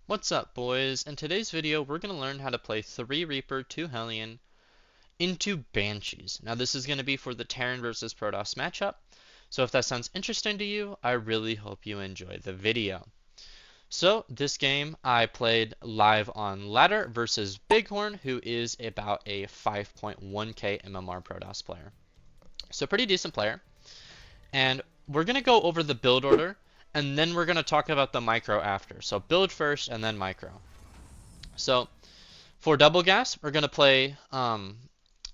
What's up, boys? In today's video, we're going to learn how to play 3 Reaper, 2 Hellion into Banshees. Now, this is going to be for the Terran versus Protoss matchup. So if that sounds interesting to you, I really hope you enjoy the video. So, this game I played live on Ladder versus Bighorn, who is about a 5.1k MMR Protoss player. So, pretty decent player. And we're going to go over the build order, and then we're going to talk about the micro after. So build first and then micro. So for double gas, we're going to play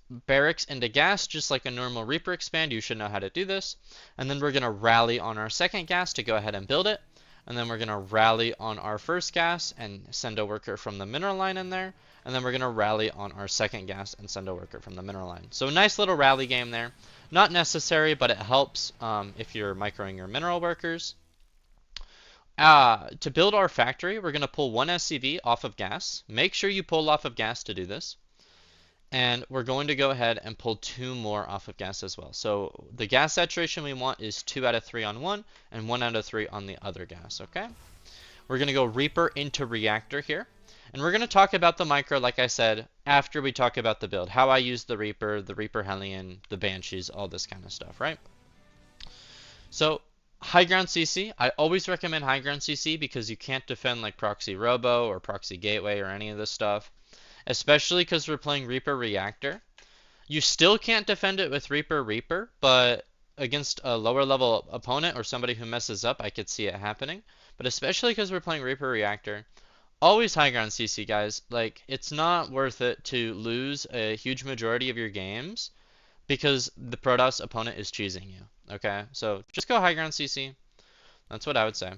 barracks into gas just like a normal Reaper expand. You should know how to do this. And then we're going to rally on our second gas to go ahead and build it. And then we're going to rally on our first gas and send a worker from the mineral line in there. And then we're going to rally on our second gas and send a worker from the mineral line. So nice little rally game there. Not necessary, but it helps if you're microing your mineral workers. To build our factory, we're going to pull one SCV off of gas. Make sure you pull off of gas to do this. And we're going to go ahead and pull 2 more off of gas as well. So the gas saturation we want is 2 out of 3 on one and 1 out of 3 on the other gas, okay? We're going to go Reaper into Reactor here. And we're going to talk about the micro, like I said, after we talk about the build. How I use the Reaper Hellion, the Banshees, all this kind of stuff, right? So high ground CC, I always recommend high ground CC because you can't defend like proxy robo or proxy gateway or any of this stuff. Especially because we're playing Reaper Reactor. You still can't defend it with Reaper, but against a lower level opponent or somebody who messes up, I could see it happening. But especially because we're playing Reaper Reactor, always high ground CC, guys. Like, it's not worth it to lose a huge majority of your games because the Protoss opponent is cheesing you. Okay, so just go high ground CC. That's what I would say.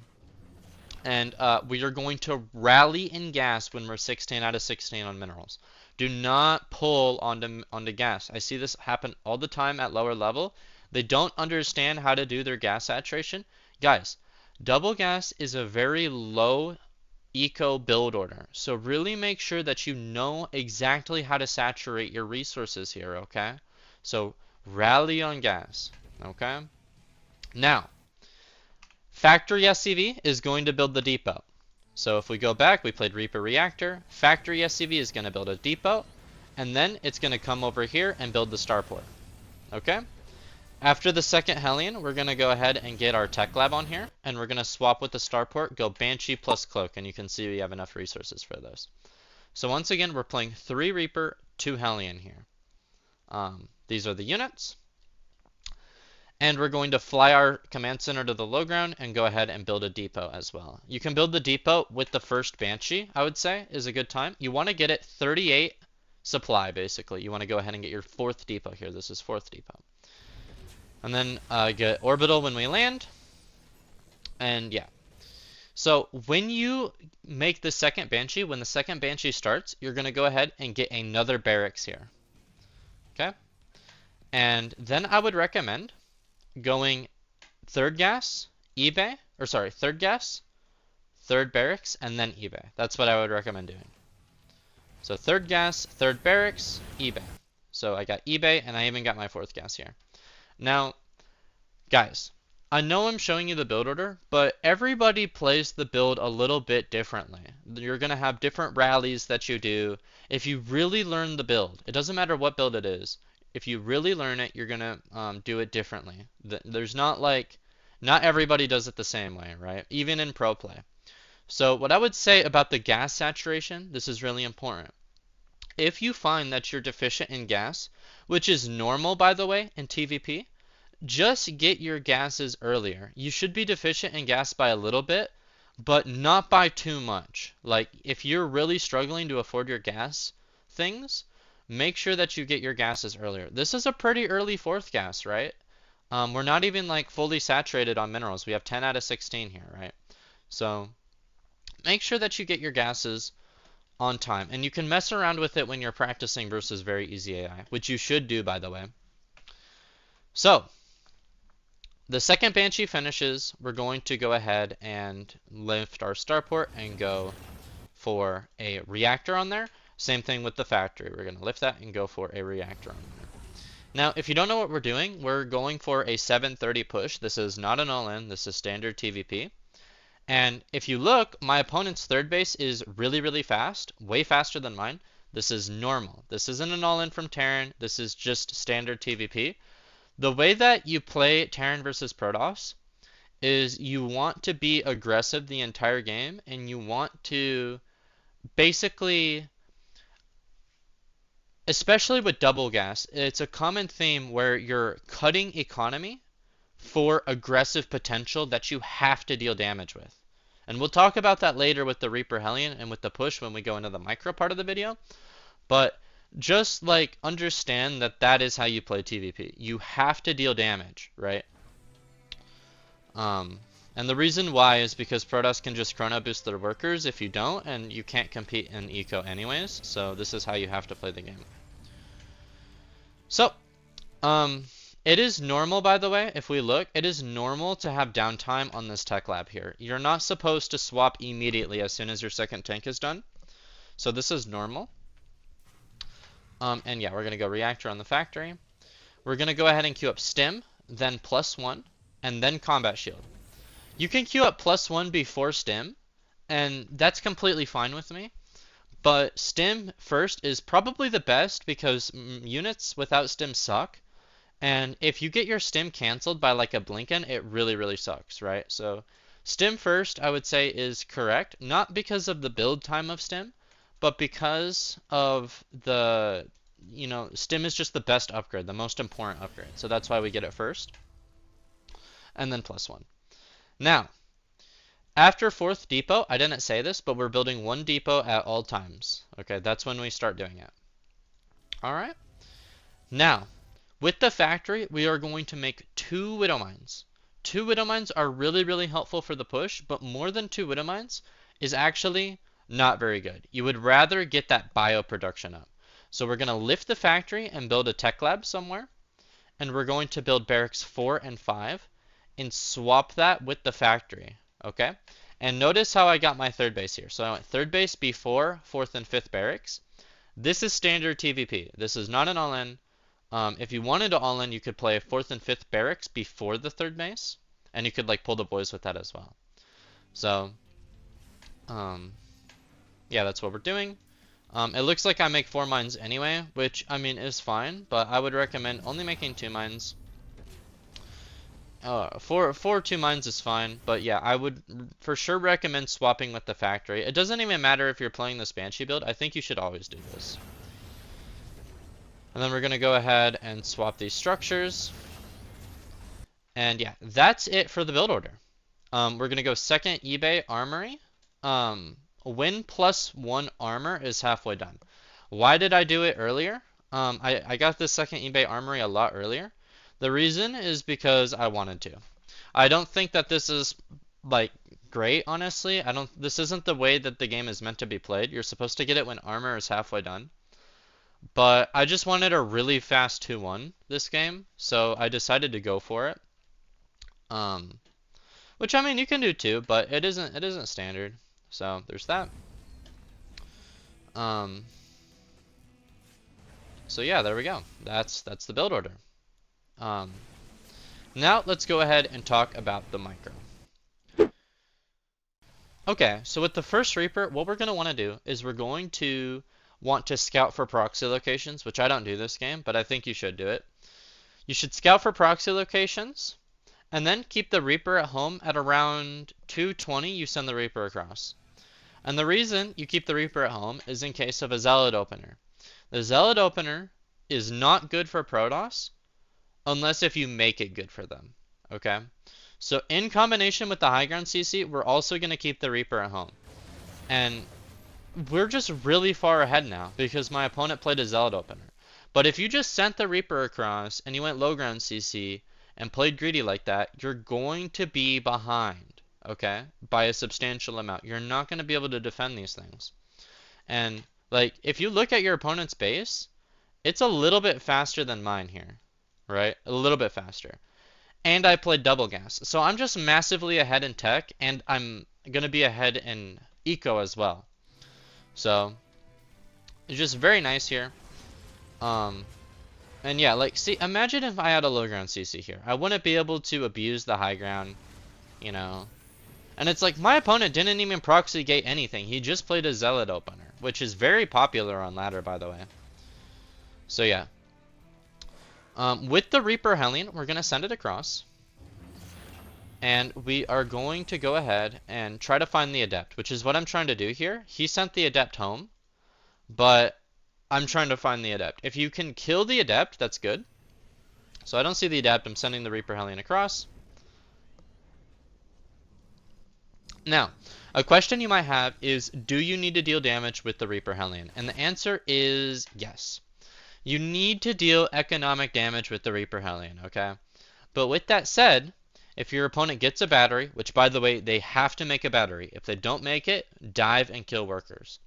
And we are going to rally in gas when we're 16 out of 16 on minerals. Do not pull onto gas. I see this happen all the time at lower level. They don't understand how to do their gas saturation. Guys, double gas is a very low eco build order. So really make sure that you know exactly how to saturate your resources here, okay? So rally on gas, okay? Now, factory SCV is going to build the depot. So if we go back, we played Reaper Reactor. Factory SCV is going to build a depot. And then it's going to come over here and build the starport. Okay? After the second Hellion, we're going to go ahead and get our tech lab on here. And we're going to swap with the starport, go Banshee plus Cloak. And you can see we have enough resources for those. So once again, we're playing 3 Reaper, 2 Hellion here. These are the units. And we're going to fly our command center to the low ground and go ahead and build a depot as well. You can build the depot with the first Banshee, I would say, is a good time. You want to get it 38 supply, basically. You want to go ahead and get your 4th depot here. This is 4th depot. And then get orbital when we land. And yeah. So when you make the second Banshee, when the second Banshee starts, you're going to go ahead and get another barracks here. Okay? And then I would recommend going third gas, eBay, or sorry, third gas, third barracks, and then eBay. That's what I would recommend doing. So third gas, third barracks, eBay. So I got eBay, and I even got my 4th gas here. Now, guys, I know I'm showing you the build order, but everybody plays the build a little bit differently. You're going to have different rallies that you do. If you really learn the build, it doesn't matter what build it is. If you really learn it, you're going to do it differently. There's not everybody does it the same way, right? Even in pro play. So what I would say about the gas saturation, this is really important. If you find that you're deficient in gas, which is normal, by the way, in TVP, just get your gases earlier. You should be deficient in gas by a little bit, but not by too much. Like, if you're really struggling to afford your gas things, make sure that you get your gases earlier. This is a pretty early 4th gas, right? We're not even like fully saturated on minerals. We have 10 out of 16 here, right? So make sure that you get your gases on time. And you can mess around with it when you're practicing versus very easy AI, which you should do, by the way. So the second Banshee finishes, we're going to go ahead and lift our starport and go for a reactor on there. Same thing with the factory. We're going to lift that and go for a reactor on there. Now, if you don't know what we're doing, we're going for a 730 push. This is not an all-in. This is standard TVP. And if you look, my opponent's third base is really, really fast, way faster than mine. This is normal. This isn't an all-in from Terran. This is just standard TVP. The way that you play Terran versus Protoss is you want to be aggressive the entire game, and you want to basically, especially with double gas, it's a common theme where you're cutting economy for aggressive potential that you have to deal damage with. And we'll talk about that later with the Reaper Hellion and with the push when we go into the micro part of the video. But just like understand that that is how you play TVP. You have to deal damage, right? And the reason why is because Protoss can just chrono boost their workers if you don't, and you can't compete in eco anyways. So this is how you have to play the game. So, it is normal, by the way, if we look, it is normal to have downtime on this tech lab here. You're not supposed to swap immediately as soon as your second tank is done. So this is normal. And yeah, we're going to go reactor on the factory. We're going to go ahead and queue up stim, then +1, and then combat shield. You can queue up +1 before stim, and that's completely fine with me. But stim first is probably the best because units without stim suck. And if you get your stim canceled by like a Blinken, it really, really sucks, right? So stim first, I would say, is correct. Not because of the build time of stim, but because of the, stim is just the best upgrade, the most important upgrade. So that's why we get it first. And then +1. Now, after 4th depot, I didn't say this, but we're building 1 depot at all times. Okay, that's when we start doing it. Alright. Now, with the factory, we are going to make 2 Widow Mines. 2 Widow Mines are really, really helpful for the push, but more than 2 Widow Mines is actually not very good. You would rather get that bio production up. So we're going to lift the factory and build a tech lab somewhere. And we're going to build barracks 4 and 5 and swap that with the factory. Okay? And notice how I got my third base here. So I went third base before 4th and 5th barracks. This is standard TVP. This is not an all-in. If you wanted to all-in, you could play 4th and 5th barracks before the third base. And you could like pull the boys with that as well. So, yeah, that's what we're doing. It looks like I make 4 mines anyway, which, I mean, is fine. But I would recommend only making 2 mines. 4 2 mines is fine. But yeah, I would for sure recommend swapping with the factory. It doesn't even matter if you're playing this Banshee build. I think you should always do this. And then we're going to go ahead and swap these structures. And yeah, that's it for the build order. We're going to go second eBay Armory. Win +1 armor is halfway done. Why did I do it earlier? I got this second eBay Armory a lot earlier. The reason is because I wanted to. I don't think that this is like great, honestly. This isn't the way that the game is meant to be played. You're supposed to get it when armor is halfway done. But I just wanted a really fast 2-1 this game, so I decided to go for it. Which I mean you can do too, but it isn't standard. So there's that. So yeah, there we go. That's the build order. Now let's go ahead and talk about the micro. Okay, so with the first Reaper, what we're going to want to do is we're going to want to scout for proxy locations, which I don't do this game, but I think you should do it. You should scout for proxy locations, and then keep the Reaper at home at around 220, you send the Reaper across. And the reason you keep the Reaper at home is in case of a Zealot opener. The Zealot opener is not good for Protoss, unless if you make it good for them, okay? So in combination with the high ground CC, we're also going to keep the Reaper at home. And we're just really far ahead now because my opponent played a Zealot opener. But if you just sent the Reaper across and you went low ground CC and played greedy like that, you're going to be behind, okay, by a substantial amount. You're not going to be able to defend these things. And like if you look at your opponent's base, it's a little bit faster than mine here, right? A little bit faster. And I played double gas. So I'm just massively ahead in tech, and I'm going to be ahead in eco as well. So it's just very nice here. And yeah, like, see, imagine if I had a low ground CC here. I wouldn't be able to abuse the high ground, you know. And it's like, my opponent didn't even proxy gate anything. He just played a Zealot opener, which is very popular on ladder, by the way. So yeah. With the Reaper Hellion, we're going to send it across. And we are going to go ahead and try to find the Adept, which is what I'm trying to do here. He sent the Adept home, but I'm trying to find the Adept. If you can kill the Adept, that's good. So I don't see the Adept. I'm sending the Reaper Hellion across. Now, a question you might have is, do you need to deal damage with the Reaper Hellion? And the answer is yes. You need to deal economic damage with the Reaper Hellion, okay? But with that said, if your opponent gets a battery, which by the way, they have to make a battery. If they don't make it, dive and kill workers.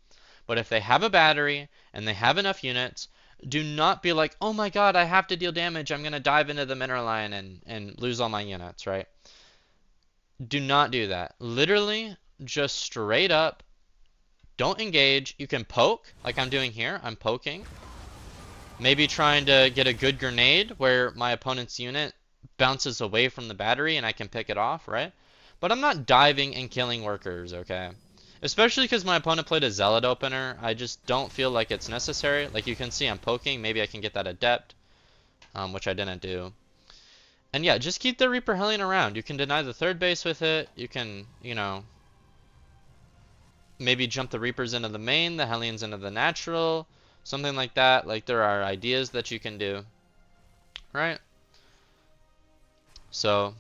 But if they have a battery and they have enough units, do not be like, oh my god, I have to deal damage. I'm going to dive into the mineral line and lose all my units, right? Do not do that. Literally, just straight up, don't engage. You can poke, like I'm doing here. I'm poking. Maybe trying to get a good grenade where my opponent's unit bounces away from the battery and I can pick it off, right? But I'm not diving and killing workers, okay? Especially because my opponent played a Zealot opener. I just don't feel like it's necessary. Like you can see, I'm poking. Maybe I can get that Adept, which I didn't do. And yeah, just keep the Reaper Hellion around. You can deny the third base with it. You can, you know, maybe jump the Reapers into the main, the Hellions into the natural, something like that. Like there are ideas that you can do, right? So,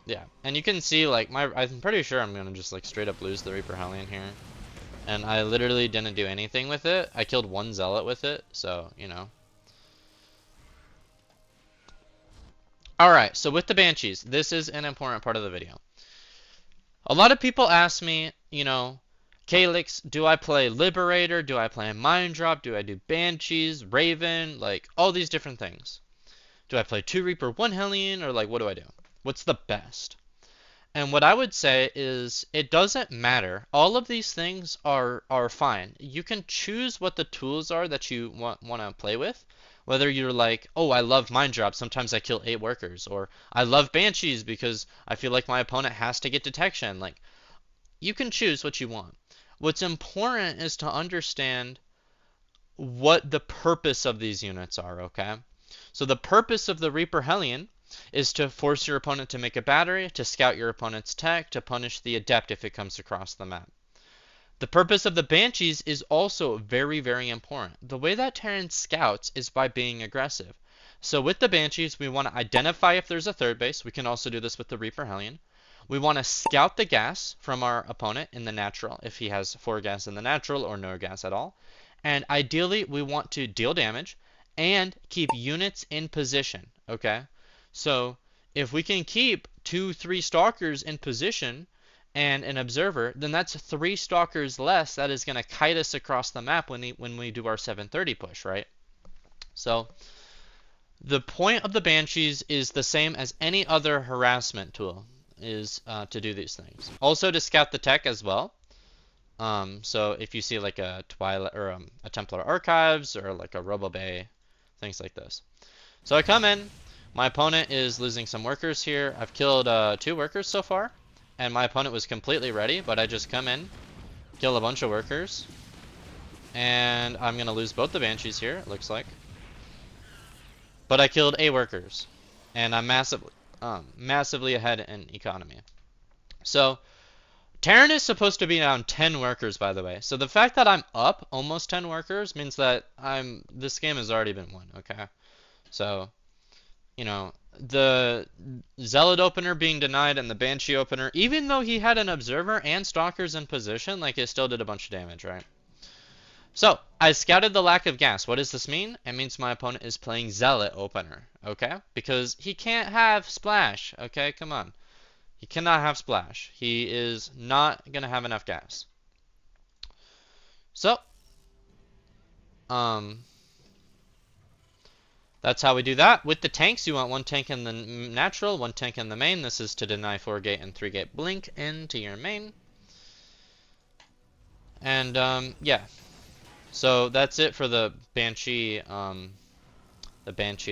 yeah. And you can see like I'm pretty sure I'm gonna just like straight up lose the Reaper Hellion here. And I literally didn't do anything with it. I killed one Zealot with it, so, you know. Alright, so with the Banshees, this is an important part of the video. A lot of people ask me, you know, Calyx, do I play Liberator? Do I play Mind Drop? Do I do Banshees, Raven? Like, all these different things. Do I play 2 Reaper, 1 Hellion? Or like, what do I do? What's the best? And what I would say is it doesn't matter. All of these things are fine. You can choose what the tools are that you want to play with. Whether you're like, oh, I love Mind Drop, sometimes I kill 8 workers. Or I love Banshees because I feel like my opponent has to get detection. Like, you can choose what you want. What's important is to understand what the purpose of these units are, okay? So the purpose of the Reaper Hellion is to force your opponent to make a battery, to scout your opponent's tech, to punish the Adept if it comes across the map. The purpose of the Banshees is also very, very important. The way that Terran scouts is by being aggressive. So with the Banshees, we want to identify if there's a third base. We can also do this with the Reaper Hellion. We want to scout the gas from our opponent in the natural, if he has 4 gas in the natural or no gas at all. And ideally, we want to deal damage and keep units in position, okay? So if we can keep 2, 3 stalkers in position and an observer, then that's 3 stalkers less that is going to kite us across the map when we do our 730 push, right? So the point of the Banshees is the same as any other harassment tool, is to do these things. Also to scout the tech as well. So if you see like a Twilight or a Templar Archives or like a Robo Bay, things like this. So I come in. My opponent is losing some workers here. I've killed 2 workers so far. And my opponent was completely ready, but I just come in, kill a bunch of workers. And I'm going to lose both the Banshees here, it looks like. But I killed 8 workers. And I'm massively ahead in economy. So, Terran is supposed to be down 10 workers, by the way. So the fact that I'm up almost 10 workers means that this game has already been won, okay? So, you know, the Zealot opener being denied and the Banshee opener, even though he had an observer and stalkers in position, like it still did a bunch of damage, right? So, I scouted the lack of gas. What does this mean? It means my opponent is playing Zealot opener, okay? Because he can't have Splash, okay? Come on. He cannot have Splash. He is not going to have enough gas. So, that's how we do that. With the tanks, you want 1 tank in the natural, 1 tank in the main. This is to deny 4 gate and 3 gate blink into your main. And yeah. So that's it for the Banshee,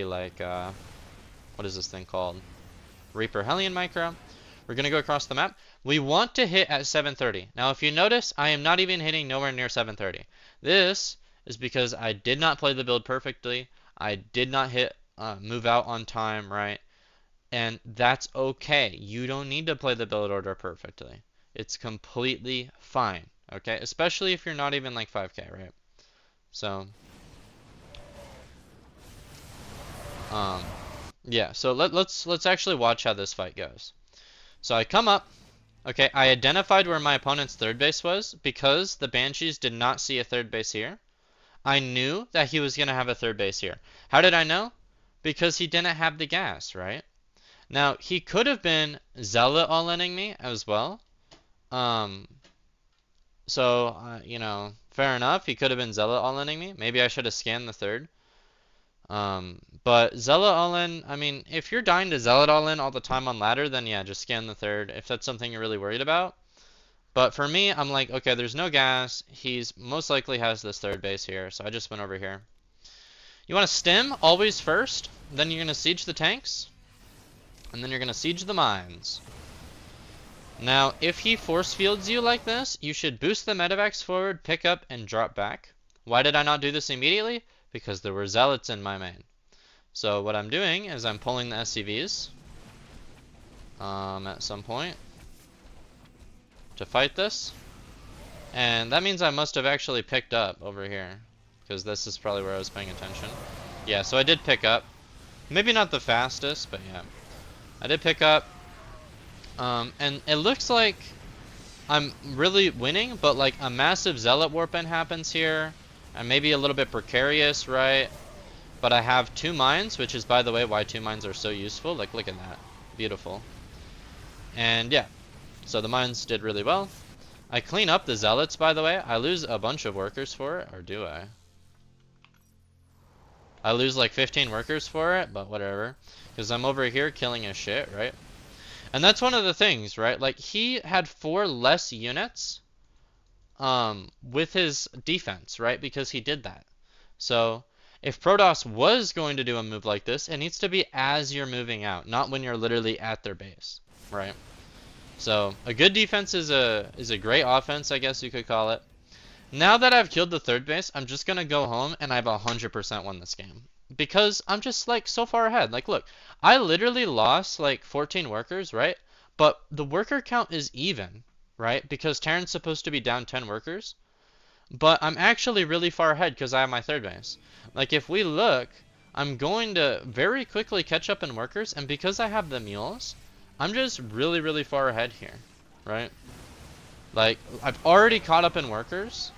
like, what is this thing called? Reaper Hellion micro. We're going to go across the map. We want to hit at 730. Now, if you notice, I am not even hitting nowhere near 730. This is because I did not play the build perfectly. I did not hit move out on time, right? And that's okay. You don't need to play the build order perfectly. It's completely fine, okay? Especially if you're not even like 5K, right? So, um, yeah. So let's actually watch how this fight goes. So I come up. Okay, I identified where my opponent's third base was because the Banshees did not see a third base here. I knew that he was going to have a third base here. How did I know? Because he didn't have the gas, right? Now, he could have been Zealot all-inning me as well. Um, you know, fair enough. He could have been Zealot all-inning me. Maybe I should have scanned the third. But Zealot all-in, I mean, if you're dying to Zealot all-in all the time on ladder, then yeah, just scan the third if that's something you're really worried about. But for me, I'm like, okay, there's no gas. He's most likely has this third base here, so I just went over here. You want to stim always first, then you're going to siege the tanks, and then you're going to siege the mines. Now, if he force fields you like this, you should boost the medevacs forward, pick up, and drop back. Why did I not do this immediately? Because there were zealots in my main. So what I'm doing is I'm pulling the SCVs at some point to fight this. And that means I must have actually picked up over here, because this is probably where I was paying attention. Yeah, so I did pick up. Maybe not the fastest, but yeah. I did pick up. And it looks like I'm really winning, but like a massive zealot warp in happens here. And maybe a little bit precarious, right? But I have 2 mines, which is, by the way, why 2 mines are so useful. Like, look at that. Beautiful. And yeah, so the mines did really well. I clean up the zealots, by the way. I lose a bunch of workers for it, or do I? I lose like 15 workers for it, but whatever. Because I'm over here killing his shit, right? And that's one of the things, right? Like, he had 4 less units with his defense, right? Because he did that. So, if Protoss was going to do a move like this, it needs to be as you're moving out, not when you're literally at their base, right? So, a good defense is a great offense, I guess you could call it. Now that I've killed the third base, I'm just going to go home and I've 100% won this game. Because I'm just like so far ahead. Like, look, I literally lost like 14 workers, right? But the worker count is even, right? Because Terran's supposed to be down 10 workers. But I'm actually really far ahead because I have my third base. Like, if we look, I'm going to very quickly catch up in workers. And because I have the mules, I'm just really, really far ahead here, right? Like, I've already caught up in workers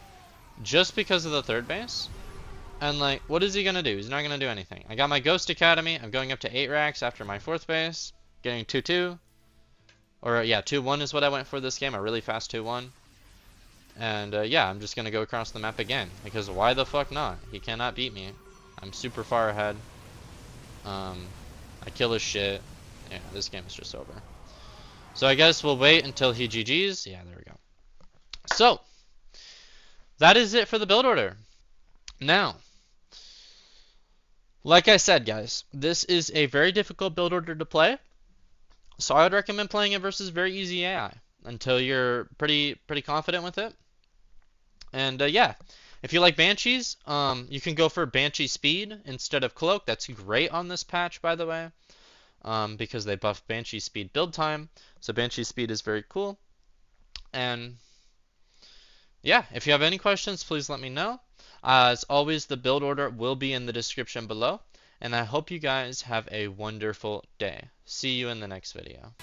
just because of the third base. And like, what is he gonna do? He's not gonna do anything. I got my Ghost Academy. I'm going up to 8 racks after my 4th base. Getting 2-2. Or yeah, 2-1 is what I went for this game. A really fast 2-1. And yeah, I'm just gonna go across the map again. Because why the fuck not? He cannot beat me. I'm super far ahead. I kill his shit. Yeah, this game is just over. So I guess we'll wait until he GG's. Yeah, there we go. So, that is it for the build order. Now, like I said, guys, this is a very difficult build order to play. So I would recommend playing it versus very easy AI until you're pretty confident with it. And yeah, if you like Banshees, you can go for Banshee Speed instead of Cloak. That's great on this patch, by the way, because they buffed Banshee Speed build time. So Banshee Speed is very cool. And yeah, if you have any questions, please let me know. As always, the build order will be in the description below. And I hope you guys have a wonderful day. See you in the next video.